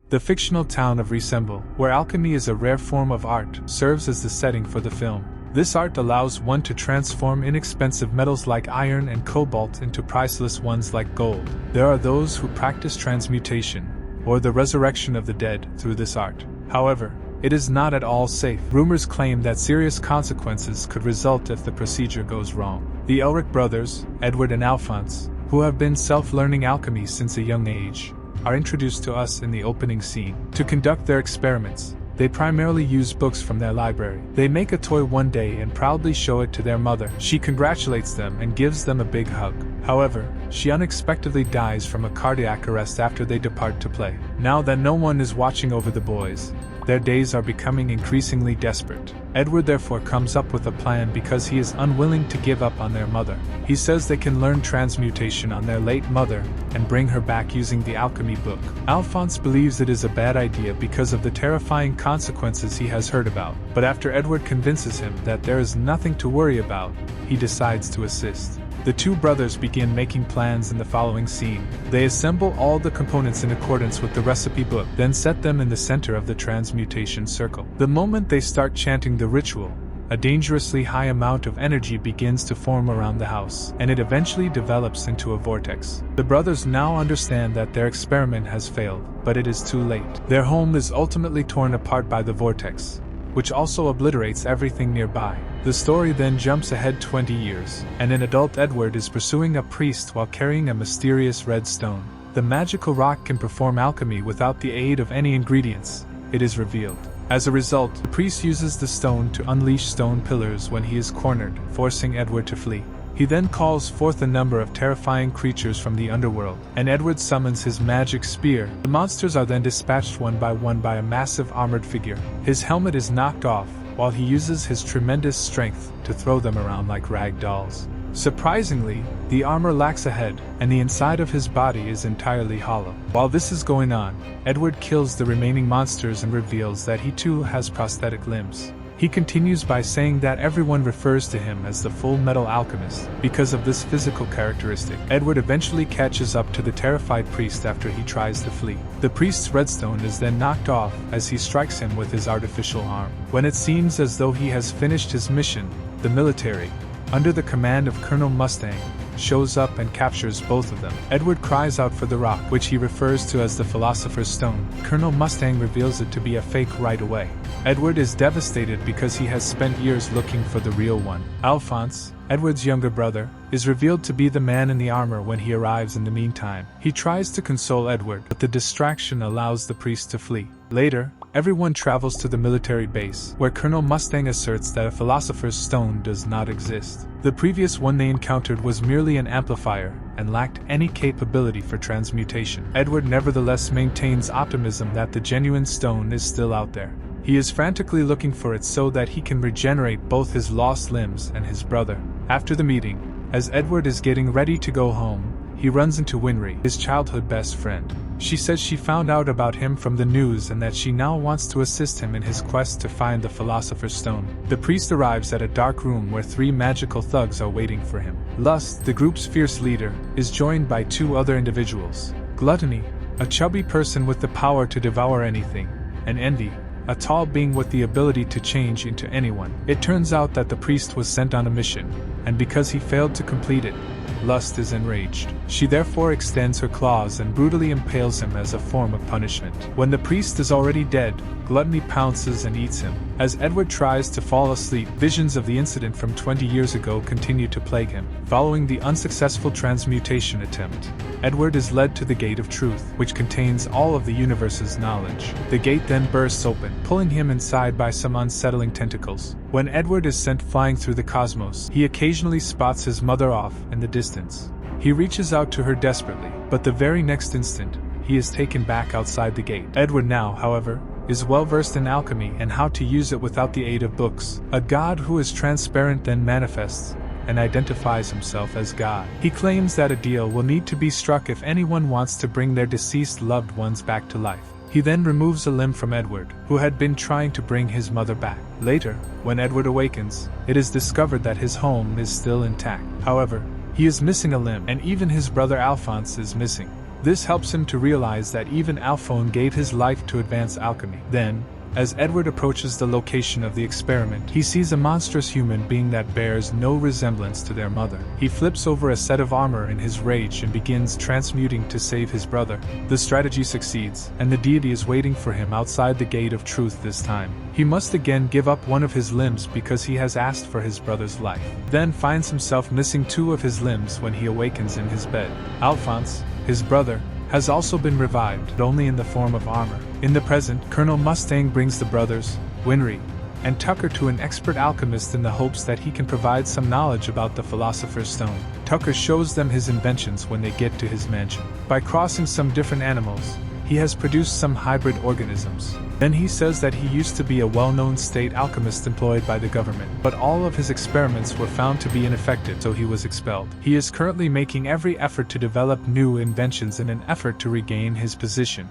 The fictional town of Resemble, where alchemy is a rare form of art, serves as the setting for the film. This art allows one to transform inexpensive metals like iron and cobalt into priceless ones like gold. There are those who practice transmutation, or the resurrection of the dead, through this art. However, it is not at all safe. Rumors claim that serious consequences could result if the procedure goes wrong. The Elric brothers, Edward and Alphonse, who have been self-learning alchemy since a young age, are introduced to us in the opening scene. To conduct their experiments, they primarily use books from their library. They make a toy one day and proudly show it to their mother. She congratulates them and gives them a big hug. However, she unexpectedly dies from a cardiac arrest after they depart to play. Now that no one is watching over the boys, their days are becoming increasingly desperate. Edward therefore comes up with a plan because he is unwilling to give up on their mother. He says they can learn transmutation on their late mother and bring her back using the alchemy book. Alphonse believes it is a bad idea because of the terrifying consequences he has heard about, but after Edward convinces him that there is nothing to worry about, he decides to assist. The two brothers begin making plans in the following scene. They assemble all the components in accordance with the recipe book, then set them in the center of the transmutation circle. The moment they start chanting the ritual, a dangerously high amount of energy begins to form around the house, and it eventually develops into a vortex. The brothers now understand that their experiment has failed, but it is too late. Their home is ultimately torn apart by the vortex, which also obliterates everything nearby. The story then jumps ahead 20 years, and an adult Edward is pursuing a priest while carrying a mysterious red stone. The magical rock can perform alchemy without the aid of any ingredients, it is revealed. As a result, the priest uses the stone to unleash stone pillars when he is cornered, forcing Edward to flee. He then calls forth a number of terrifying creatures from the Underworld, and Edward summons his magic spear. The monsters are then dispatched one by a massive armored figure. His helmet is knocked off, while he uses his tremendous strength to throw them around like rag dolls. Surprisingly, the armor lacks a head, and the inside of his body is entirely hollow. While this is going on, Edward kills the remaining monsters and reveals that he too has prosthetic limbs. He continues by saying that everyone refers to him as the Full Metal Alchemist because of this physical characteristic. Edward eventually catches up to the terrified priest after he tries to flee. The priest's redstone is then knocked off as he strikes him with his artificial arm. When it seems as though he has finished his mission, the military, under the command of Colonel Mustang, shows up and captures both of them. Edward cries out for the rock, which he refers to as the Philosopher's Stone. Colonel Mustang reveals it to be a fake right away. Edward is devastated because he has spent years looking for the real one. Alphonse, Edward's younger brother, is revealed to be the man in the armor when he arrives in the meantime. He tries to console Edward, but the distraction allows the priest to flee. Later, everyone travels to the military base, where Colonel Mustang asserts that a Philosopher's Stone does not exist. The previous one they encountered was merely an amplifier, and lacked any capability for transmutation. Edward nevertheless maintains optimism that the genuine stone is still out there. He is frantically looking for it so that he can regenerate both his lost limbs and his brother. After the meeting, as Edward is getting ready to go home, he runs into Winry, his childhood best friend. She says she found out about him from the news and that she now wants to assist him in his quest to find the Philosopher's Stone. The priest arrives at a dark room where 3 magical thugs are waiting for him. Lust, the group's fierce leader, is joined by 2 other individuals. Gluttony, a chubby person with the power to devour anything, and Envy, a tall being with the ability to change into anyone. It turns out that the priest was sent on a mission, and because he failed to complete it, Lust is enraged. She therefore extends her claws and brutally impales him as a form of punishment. When the priest is already dead, Gluttony pounces and eats him. As Edward tries to fall asleep, visions of the incident from 20 years ago continue to plague him. Following the unsuccessful transmutation attempt, Edward is led to the Gate of Truth, which contains all of the universe's knowledge. The gate then bursts open, pulling him inside by some unsettling tentacles. When Edward is sent flying through the cosmos, he occasionally spots his mother off in the distance. He reaches out to her desperately, but the very next instant, he is taken back outside the gate. Edward now, however, is well versed in alchemy and how to use it without the aid of books. A god who is transparent then manifests and identifies himself as God. He claims that a deal will need to be struck if anyone wants to bring their deceased loved ones back to life. He then removes a limb from Edward, who had been trying to bring his mother back. Later, when Edward awakens, it is discovered that his home is still intact. However, he is missing a limb, and even his brother Alphonse is missing. This helps him to realize that even Alphone gave his life to advance alchemy. Then, as Edward approaches the location of the experiment, he sees a monstrous human being that bears no resemblance to their mother. He flips over a set of armor in his rage and begins transmuting to save his brother. The strategy succeeds, and the deity is waiting for him outside the gate of truth this time. He must again give up one of his limbs because he has asked for his brother's life. Then finds himself missing 2 of his limbs when he awakens in his bed. Alphonse, his brother, has also been revived, but only in the form of armor. In the present, Colonel Mustang brings the brothers, Winry and Tucker, to an expert alchemist in the hopes that he can provide some knowledge about the Philosopher's Stone. Tucker shows them his inventions when they get to his mansion. By crossing some different animals, he has produced some hybrid organisms. Then he says that he used to be a well-known state alchemist employed by the government, but all of his experiments were found to be ineffective, so he was expelled. He is currently making every effort to develop new inventions in an effort to regain his position.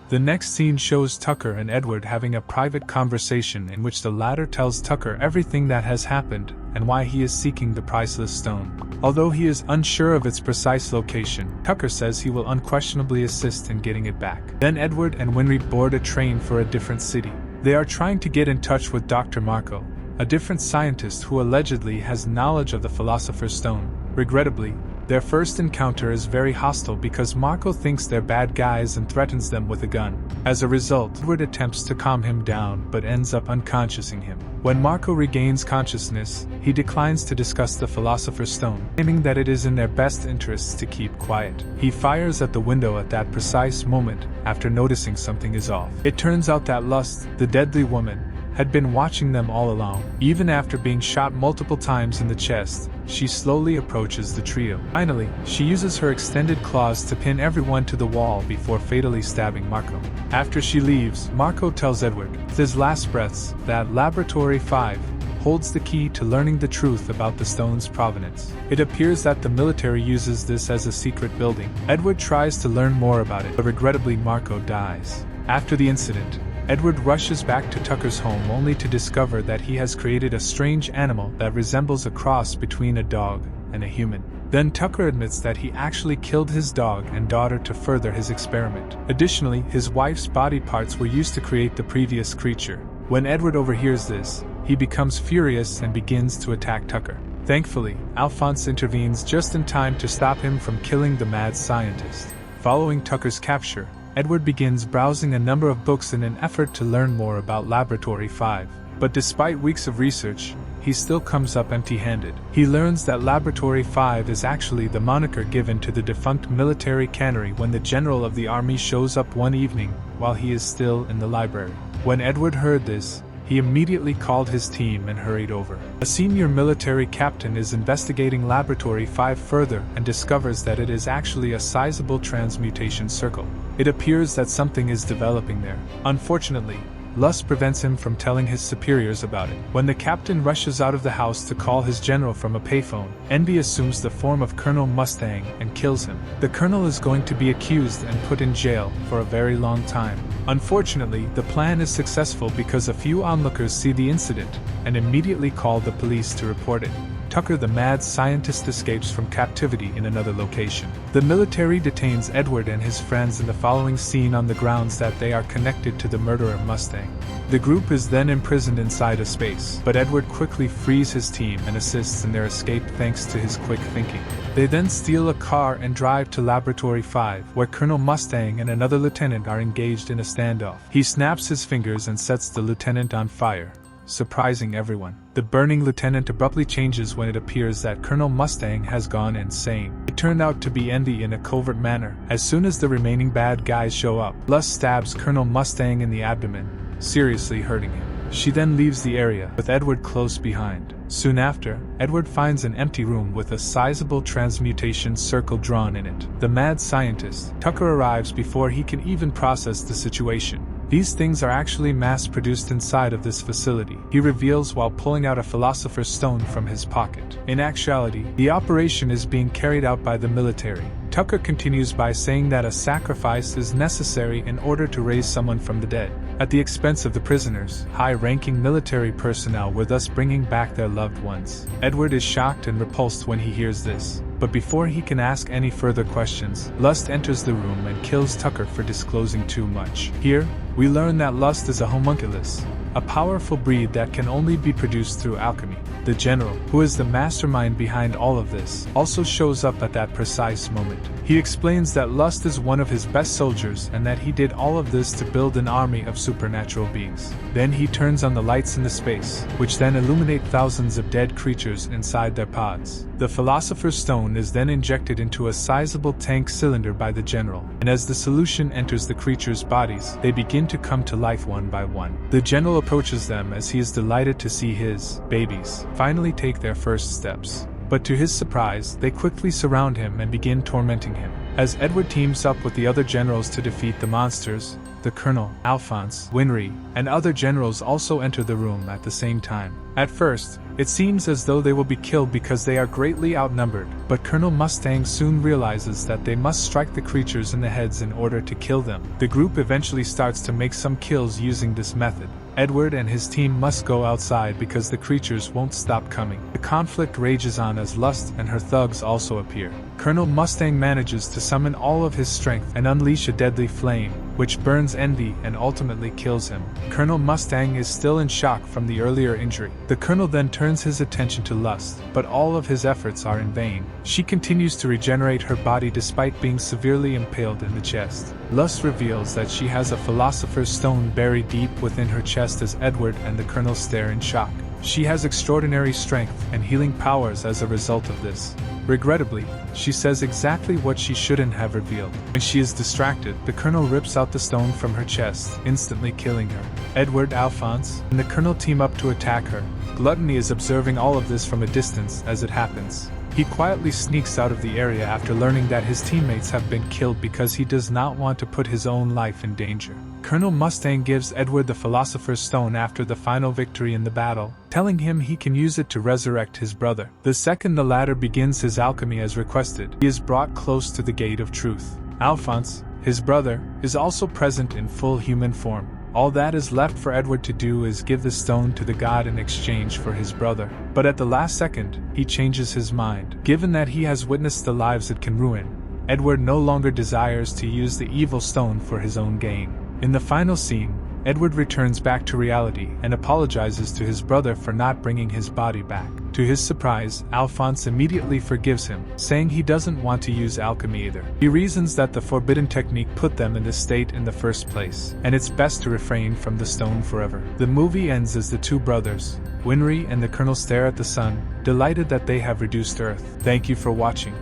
The next scene shows Tucker and Edward having a private conversation in which the latter tells Tucker everything that has happened and why he is seeking the priceless stone. Although he is unsure of its precise location, Tucker says he will unquestionably assist in getting it back. Then Edward and Winry board a train for a different city. They are trying to get in touch with Dr. Marco, a different scientist who allegedly has knowledge of the Philosopher's Stone. Regrettably, their first encounter is very hostile because Marco thinks they're bad guys and threatens them with a gun. As a result, Edward attempts to calm him down but ends up unconsciousing him. When Marco regains consciousness, he declines to discuss the Philosopher's Stone, claiming that it is in their best interests to keep quiet. He fires at the window at that precise moment after noticing something is off. It turns out that Lust, the deadly woman, had been watching them all along. Even after being shot multiple times in the chest, she slowly approaches the trio. Finally, she uses her extended claws to pin everyone to the wall before fatally stabbing Marco. After she leaves, Marco tells Edward, with his last breaths, that Laboratory 5 holds the key to learning the truth about the stone's provenance. It appears that the military uses this as a secret building. Edward tries to learn more about it, but regrettably Marco dies. After the incident, Edward rushes back to Tucker's home only to discover that he has created a strange animal that resembles a cross between a dog and a human. Then Tucker admits that he actually killed his dog and daughter to further his experiment. Additionally, his wife's body parts were used to create the previous creature. When Edward overhears this, he becomes furious and begins to attack Tucker. Thankfully, Alphonse intervenes just in time to stop him from killing the mad scientist. Following Tucker's capture, Edward begins browsing a number of books in an effort to learn more about Laboratory 5. But despite weeks of research, he still comes up empty-handed. He learns that Laboratory 5 is actually the moniker given to the defunct military cannery when the general of the army shows up one evening while he is still in the library. When Edward heard this, he immediately called his team and hurried over. A senior military captain is investigating Laboratory 5 further and discovers that it is actually a sizable transmutation circle. It appears that something is developing there. Unfortunately, Lust prevents him from telling his superiors about it. When the captain rushes out of the house to call his general from a payphone, Envy assumes the form of Colonel Mustang and kills him. The colonel is going to be accused and put in jail for a very long time. Unfortunately, the plan is successful because a few onlookers see the incident and immediately call the police to report it. Tucker, the mad scientist, escapes from captivity in another location. The military detains Edward and his friends in the following scene on the grounds that they are connected to the murderer Mustang. The group is then imprisoned inside a space, but Edward quickly frees his team and assists in their escape thanks to his quick thinking. They then steal a car and drive to Laboratory 5, where Colonel Mustang and another lieutenant are engaged in a standoff. He snaps his fingers and sets the lieutenant on fire, surprising everyone. The burning lieutenant abruptly changes when it appears that Colonel Mustang has gone insane. It turned out to be Envy in a covert manner. As soon as the remaining bad guys show up, Lust stabs Colonel Mustang in the abdomen, seriously hurting him. She then leaves the area, with Edward close behind. Soon after, Edward finds an empty room with a sizable transmutation circle drawn in it. The mad scientist, Tucker, arrives before he can even process the situation. These things are actually mass-produced inside of this facility, he reveals while pulling out a Philosopher's Stone from his pocket. In actuality, the operation is being carried out by the military. Tucker continues by saying that a sacrifice is necessary in order to raise someone from the dead. At the expense of the prisoners, high-ranking military personnel were thus bringing back their loved ones. Edward is shocked and repulsed when he hears this. But before he can ask any further questions, Lust enters the room and kills Tucker for disclosing too much. Here, we learn that Lust is a homunculus, a powerful breed that can only be produced through alchemy. The general, who is the mastermind behind all of this, also shows up at that precise moment. He explains that Lust is one of his best soldiers and that he did all of this to build an army of supernatural beings. Then he turns on the lights in the space, which then illuminate thousands of dead creatures inside their pods. The Philosopher's Stone is then injected into a sizable tank cylinder by the general, and as the solution enters the creatures' bodies, they begin to come to life one by one. The general approaches them as he is delighted to see his babies finally take their first steps. But to his surprise, they quickly surround him and begin tormenting him. As Edward teams up with the other generals to defeat the monsters, the Colonel, Alphonse, Winry, and other generals also enter the room at the same time. At first, it seems as though they will be killed because they are greatly outnumbered, but Colonel Mustang soon realizes that they must strike the creatures in the heads in order to kill them. The group eventually starts to make some kills using this method. Edward and his team must go outside because the creatures won't stop coming. The conflict rages on as Lust and her thugs also appear. Colonel Mustang manages to summon all of his strength and unleash a deadly flame, which burns Envy and ultimately kills him. Colonel Mustang is still in shock from the earlier injury. The Colonel then turns his attention to Lust, but all of his efforts are in vain. She continues to regenerate her body despite being severely impaled in the chest. Lust reveals that she has a Philosopher's Stone buried deep within her chest as Edward and the Colonel stare in shock. She has extraordinary strength and healing powers as a result of this. Regrettably, she says exactly what she shouldn't have revealed. When she is distracted, the Colonel rips out the stone from her chest, instantly killing her. Edward, Alphonse, and the Colonel team up to attack her. Gluttony is observing all of this from a distance as it happens. He quietly sneaks out of the area after learning that his teammates have been killed because he does not want to put his own life in danger. Colonel Mustang gives Edward the Philosopher's Stone after the final victory in the battle, telling him he can use it to resurrect his brother. The second the latter begins his alchemy as requested, he is brought close to the Gate of Truth. Alphonse, his brother, is also present in full human form. All that is left for Edward to do is give the stone to the god in exchange for his brother. But at the last second, he changes his mind. Given that he has witnessed the lives it can ruin, Edward no longer desires to use the evil stone for his own gain. In the final scene, Edward returns back to reality and apologizes to his brother for not bringing his body back. To his surprise, Alphonse immediately forgives him, saying he doesn't want to use alchemy either. He reasons that the forbidden technique put them in this state in the first place, and it's best to refrain from the stone forever. The movie ends as the two brothers, Winry and the Colonel, stare at the sun, delighted that they have reduced Earth. Thank you for watching.